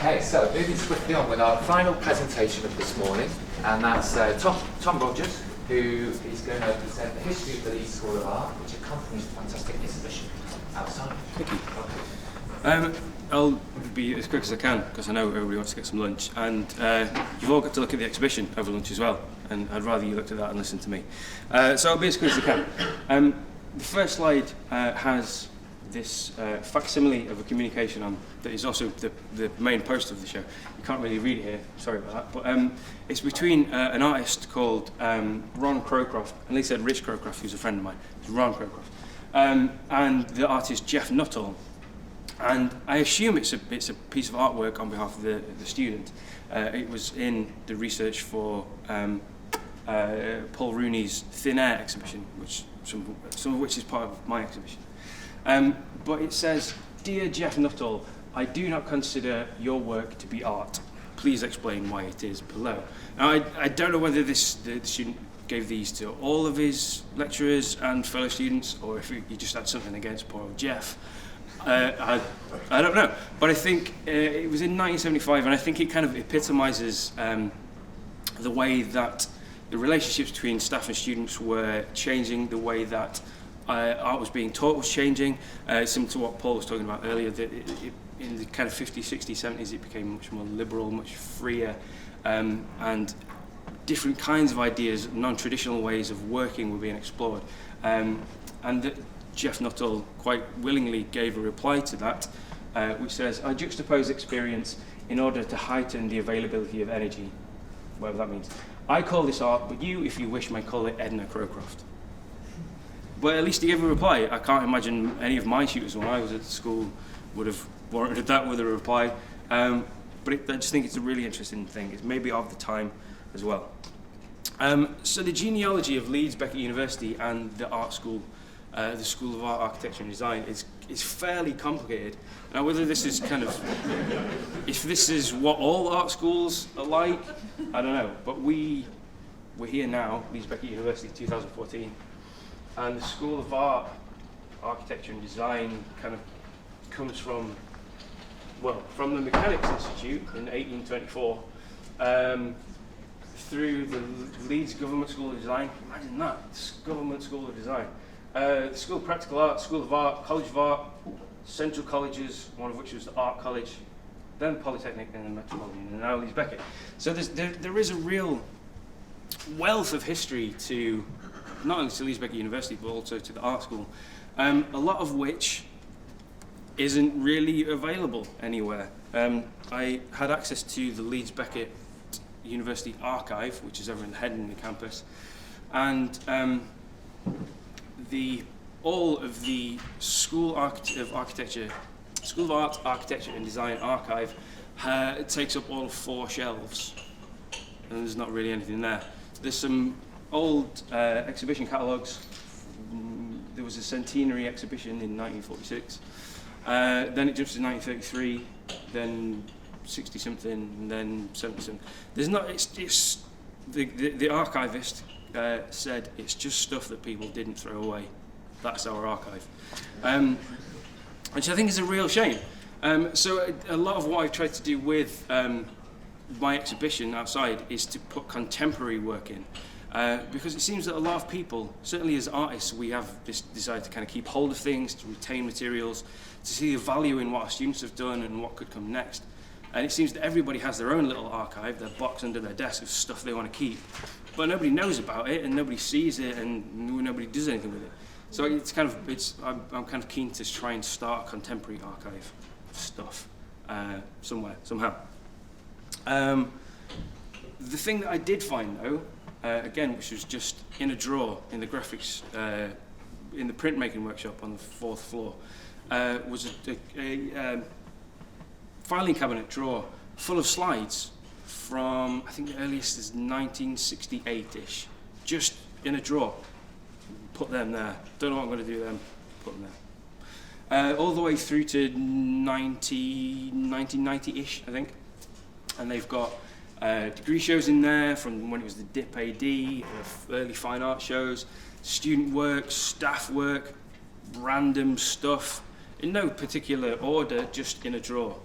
S2: Okay, so moving swiftly on with our final presentation of this morning, and that's Tom Rogers, who is going to present the history of the Leeds School of Art, which accompanies the fantastic exhibition outside.
S10: Thank you. I'll be as quick as I can, because I know everybody wants to get some lunch, and you've all got to look at the exhibition over lunch as well, and I'd rather you looked at that and listened to me. So I'll be as quick as I can. The first slide has this facsimile of a communication on that is also the main poster of the show. You can't really read it here, sorry about that, but it's between an artist called Ron Crowcroft, and they said Rich Crowcroft, who's a friend of mine. It's Ron Crowcroft, and the artist Jeff Nuttall. And I assume it's a piece of artwork on behalf of the student. It was in the research for Paul Rooney's Thin Air exhibition, which some of which is part of my exhibition. But it says, "Dear Jeff Nuttall, I do not consider your work to be art. Please explain why it is below." Now, I don't know whether the student gave these to all of his lecturers and fellow students, or if he just had something against poor old Jeff. I don't know, but I think it was in 1975, and I think it kind of epitomises the way that the relationships between staff and students were changing, the way that art was being taught was changing, similar to what Paul was talking about earlier, that in the kind of 50s, 60s, 70s it became much more liberal, much freer, and different kinds of ideas, non-traditional ways of working were being explored. And that Jeff Nuttall quite willingly gave a reply to that, which says, "I juxtapose experience in order to heighten the availability of energy," whatever that means. "I call this art, but you, if you wish, may call it Edna Crowcroft." But at least he gave a reply. I can't imagine any of my tutors when I was at school would have warranted that with a reply. But I just think it's a really interesting thing. It's maybe of the time as well. So the genealogy of Leeds Beckett University and the art school, the School of Art, Architecture and Design, is fairly complicated. Now, whether this is kind of, if this is what all art schools are like, I don't know. But we're here now, Leeds Beckett University, 2014, and the School of Art, Architecture and Design kind of comes from the Mechanics Institute in 1824, through the Leeds Government School of Design. Imagine that, Government School of Design. The School of Practical Art, School of Art, College of Art, Central Colleges, one of which was the Art College, then Polytechnic, and then Metropolitan, and now Leeds Beckett. So there is a real wealth of history to, not only to Leeds Beckett University, but also to the art school, a lot of which isn't really available anywhere. I had access to the Leeds Beckett University archive, which is over in the head in the campus, and all of the School of Art, Architecture and Design archive takes up all 4 shelves, and there's not really anything there. There's some old exhibition catalogues. There was a centenary exhibition in 1946. Then it jumps to 1933, then 60-something, and then 70-something. There's not. It's the archivist said it's just stuff that people didn't throw away. That's our archive, which I think is a real shame. So a lot of what I've tried to do with my exhibition outside is to put contemporary work in. Because it seems that a lot of people, certainly as artists, we have this desire to kind of keep hold of things, to retain materials, to see the value in what our students have done and what could come next. And it seems that everybody has their own little archive, their box under their desk of stuff they want to keep. But nobody knows about it, and nobody sees it, and nobody does anything with it. So it's kind of, I'm kind of keen to try and start a contemporary archive of stuff somewhere, somehow. The thing that I did find, though, again, which was just in a drawer in the graphics, in the printmaking workshop on the 4th floor, was a filing cabinet drawer full of slides from, I think the earliest is 1968-ish, just in a drawer. Put them there. Don't know what I'm going to do with them. Put them there. All the way through to 1990-ish, I think. And they've got degree shows in there from when it was the DIP AD, early fine art shows, student work, staff work, random stuff, in no particular order, just in a drawer.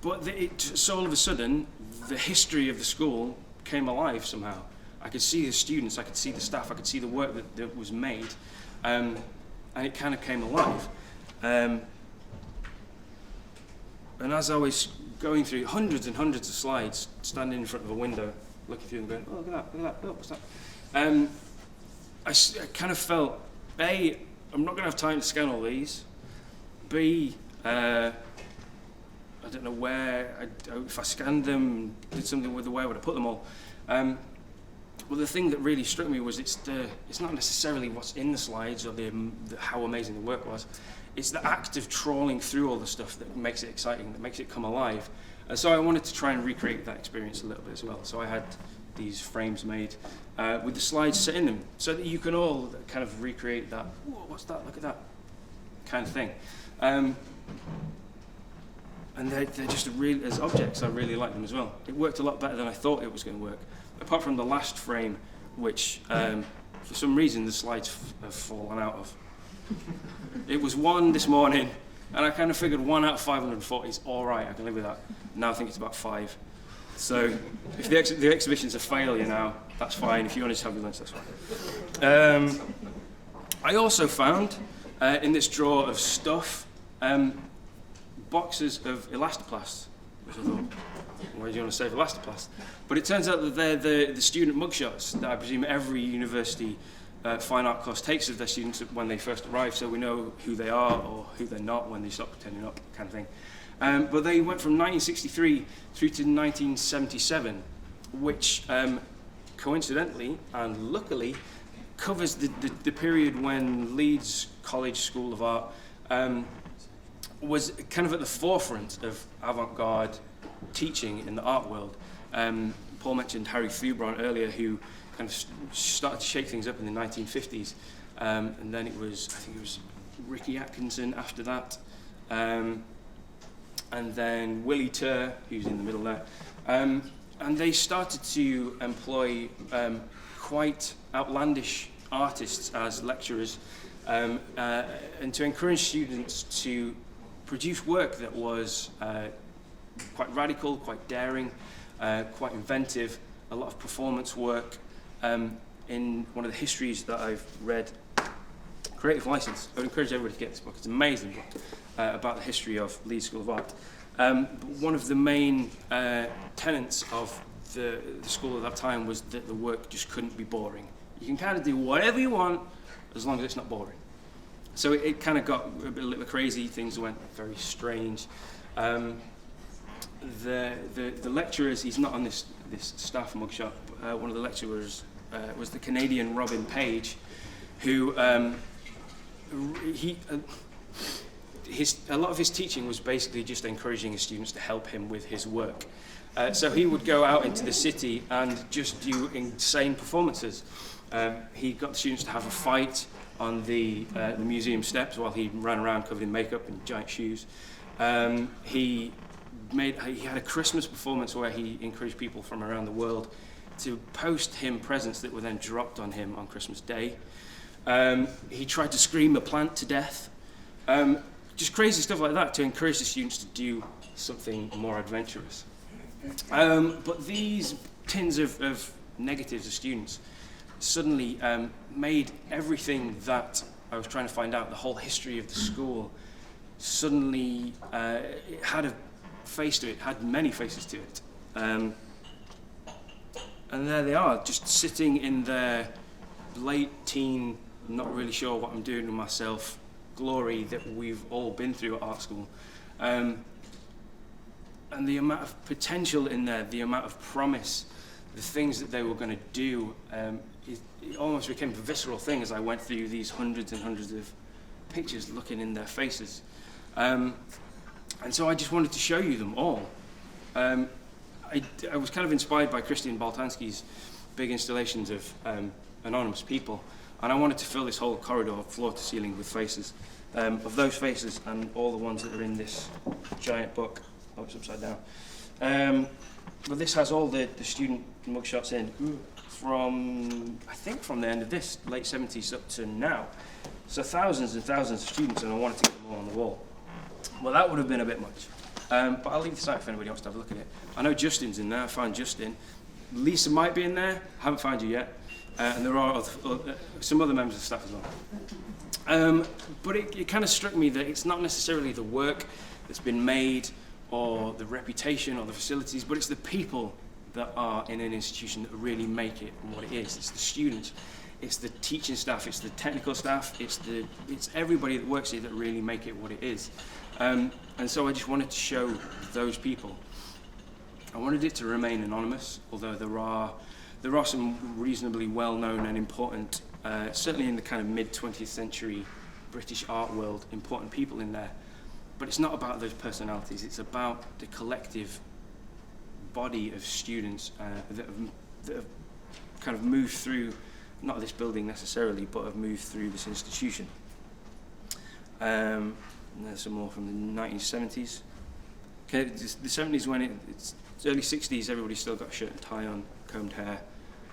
S10: But so all of a sudden, the history of the school came alive somehow. I could see the students, I could see the staff, I could see the work that was made, and it kind of came alive. And as I was going through hundreds and hundreds of slides, standing in front of a window, looking through them going, oh, look at that, oh, what's that? I kind of felt, A, I'm not going to have time to scan all these. B, I don't know where, if I scanned them, did something with the where would I put them all. Well, the thing that really struck me was it's not necessarily what's in the slides or how amazing the work was. It's the act of trawling through all the stuff that makes it exciting, that makes it come alive. And so I wanted to try and recreate that experience a little bit as well. So I had these frames made with the slides set in them, so that you can all kind of recreate that, whoa, what's that, look at that, kind of thing. And they're just really, as objects, I really like them as well. It worked a lot better than I thought it was going to work. Apart from the last frame, which for some reason the slides have fallen out of. It was 1 this morning, and I kind of figured 1 out of 540 is all right, I can live with that. Now I think it's about 5. So if the exhibition's a failure now, that's fine. If you want to just have your lunch, that's fine. I also found in this drawer of stuff boxes of elastoplast, which I thought, why do you want to save elastoplast? But it turns out that they're the student mugshots that I presume every university fine art course takes of their students when they first arrive, so we know who they are or who they're not when they stop pretending up, kind of thing. But they went from 1963 through to 1977, which coincidentally and luckily covers the period when Leeds College School of Art was kind of at the forefront of avant-garde teaching in the art world. Paul mentioned Harry Thubron earlier, who kind of started to shake things up in the 1950s, and then I think it was Ricky Atkinson after that, and then Willie Turr, who's in the middle there, and they started to employ quite outlandish artists as lecturers, and to encourage students to produce work that was quite radical, quite daring, quite inventive, a lot of performance work. In one of the histories that I've read, Creative License, I would encourage everybody to get this book. It's an amazing book about the history of Leeds School of Art. But one of the main tenets of the school at that time was that the work just couldn't be boring. You can kind of do whatever you want as long as it's not boring. So it kind of got a little bit crazy, things went very strange. The lecturers, he's not on this staff mugshot, but one of the lecturers was the Canadian Robin Page, who a lot of his teaching was basically just encouraging his students to help him with his work. So he would go out into the city and just do insane performances. He got the students to have a fight on the museum steps while he ran around covered in makeup and giant shoes. He had a Christmas performance where he encouraged people from around the world to post him presents that were then dropped on him on Christmas Day. He tried to scream a plant to death. Just crazy stuff like that to encourage the students to do something more adventurous. But these tins of negatives of students suddenly made everything that I was trying to find out, the whole history of the school, suddenly it had a face to it, had many faces to it. And there they are, just sitting in their late teen, not really sure what I'm doing with myself, glory that we've all been through at art school. And the amount of potential in there, the amount of promise, the things that they were going to do, it almost became a visceral thing as I went through these hundreds and hundreds of pictures looking in their faces. And so I just wanted to show you them all. I was kind of inspired by Christian Baltanski's big installations of anonymous people, and I wanted to fill this whole corridor, floor to ceiling, with faces. Of those faces and all the ones that are in this giant book. Oh, it's upside down. But this has all the student mugshots in from, I think, from the end of this, late 70s up to now. So thousands and thousands of students, and I wanted to get them all on the wall. Well, that would have been a bit much. But I'll leave this out if anybody wants to have a look at it. I know Justin's in there, I found Justin. Lisa might be in there, haven't found you yet. And there are some other members of the staff as well. But it kind of struck me that it's not necessarily the work that's been made or the reputation or the facilities, but it's the people that are in an institution that really make it what it is. It's the students, it's the teaching staff, it's the technical staff, it's everybody that works here that really make it what it is. And so I just wanted to show those people. I wanted it to remain anonymous, although there there are some reasonably well-known and important, certainly in the kind of mid-20th century British art world, important people in there. But it's not about those personalities, it's about the collective body of students that have kind of moved through, not this building necessarily, but have moved through this institution. And there's some more from the 1970s. Okay, the 70s when it's early 60s, everybody still got a shirt and tie on, combed hair.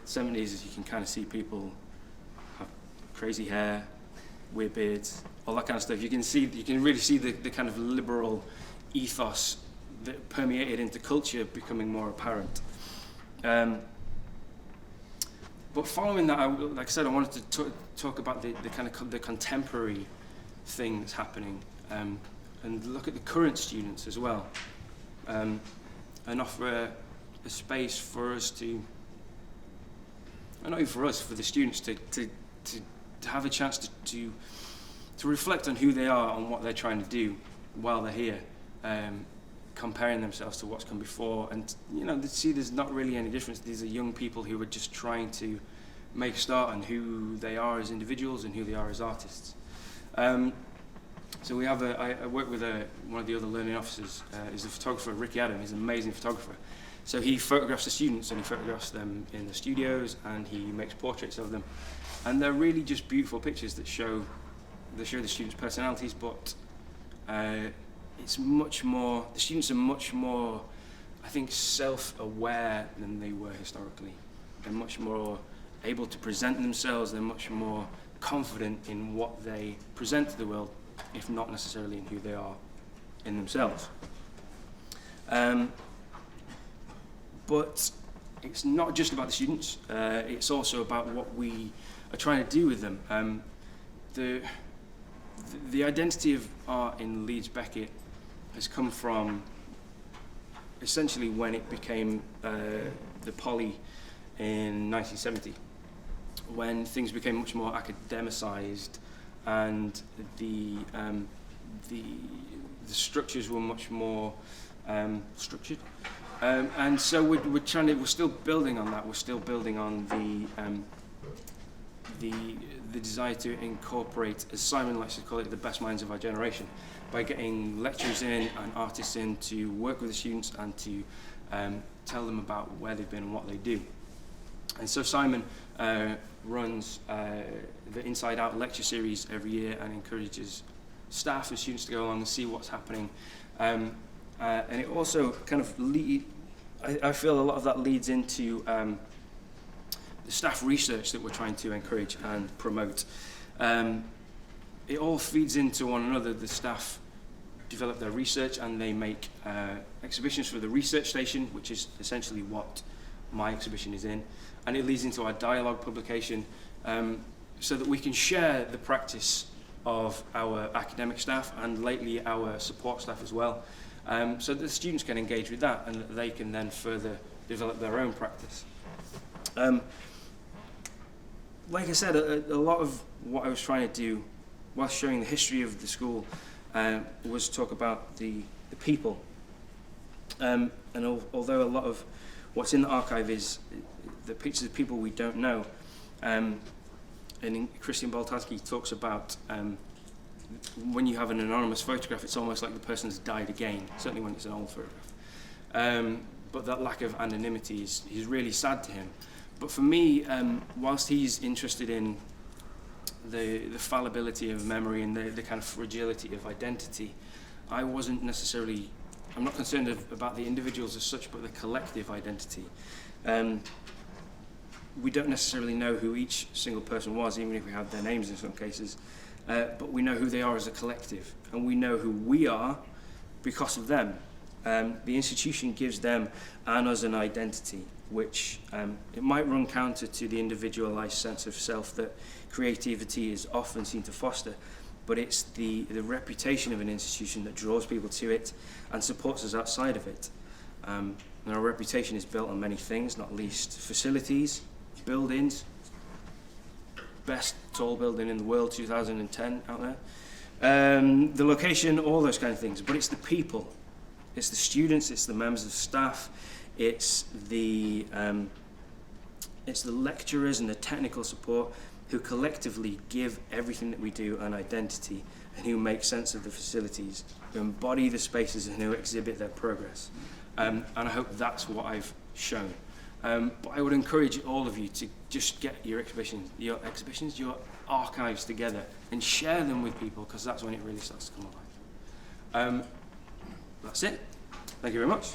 S10: 70s, as you can kind of see, people have crazy hair, weird beards, all that kind of stuff. You can really see the kind of liberal ethos that permeated into culture becoming more apparent. But following that, like I said, I wanted to talk about the kind of the contemporary thing that's happening, and look at the current students as well, and offer a space for us to, and not even for us, for the students to have a chance to reflect on who they are and what they're trying to do while they're here, comparing themselves to what's come before, and to see there's not really any difference. These are young people who are just trying to make a start on who they are as individuals and who they are as artists. So we have I work with one of the other learning officers, is the photographer, Ricky Adam. He's an amazing photographer. So he photographs the students and he photographs them in the studios and he makes portraits of them. And they're really just beautiful pictures that show the students' personalities, but it's much more, the students are much more, I think, self-aware than they were historically. They're much more able to present themselves, they're much more confident in what they present to the world, if not necessarily in who they are in themselves. But it's not just about the students, it's also about what we are trying to do with them. The identity of art in Leeds Beckett has come from essentially when it became the Poly in 1970, when things became much more academicized and the structures were much more structured. And so we're still building on that. We're still building on the desire to incorporate, as Simon likes to call it, the best minds of our generation, by getting lecturers in and artists in to work with the students and to tell them about where they've been and what they do. And so Simon runs the Inside Out lecture series every year and encourages staff and students to go along and see what's happening. And it also kind of I feel a lot of that leads into the staff research that we're trying to encourage and promote. It all feeds into one another. The staff develop their research and they make exhibitions for the research station, which is essentially what my exhibition is in, and it leads into our dialogue publication, so that we can share the practice of our academic staff and lately our support staff as well, so that the students can engage with that and that they can then further develop their own practice. Like I said, a lot of what I was trying to do whilst showing the history of the school was talk about the people. And although a lot of what's in the archive is the pictures of people we don't know, and Christian Boltanski talks about when you have an anonymous photograph, it's almost like the person's died again, certainly when it's an old photograph. But that lack of anonymity is really sad to him. But for me, whilst he's interested in the fallibility of memory and the kind of fragility of identity, I'm not concerned about the individuals as such, but the collective identity. We don't necessarily know who each single person was, even if we have their names in some cases, but we know who they are as a collective, and we know who we are because of them. The institution gives them and us an identity, which it might run counter to the individualized sense of self that creativity is often seen to foster, but it's the reputation of an institution that draws people to it and supports us outside of it. And our reputation is built on many things, not least facilities, buildings, best tall building in the world, 2010 out there, the location, all those kind of things, but it's the people. It's the students, it's the members of staff, it's the It's the lecturers and the technical support who collectively give everything that we do an identity, and who make sense of the facilities, who embody the spaces and who exhibit their progress. And I hope that's what I've shown. But I would encourage all of you to just get your exhibitions, your archives together and share them with people, because that's when it really starts to come alive. That's it. Thank you very much.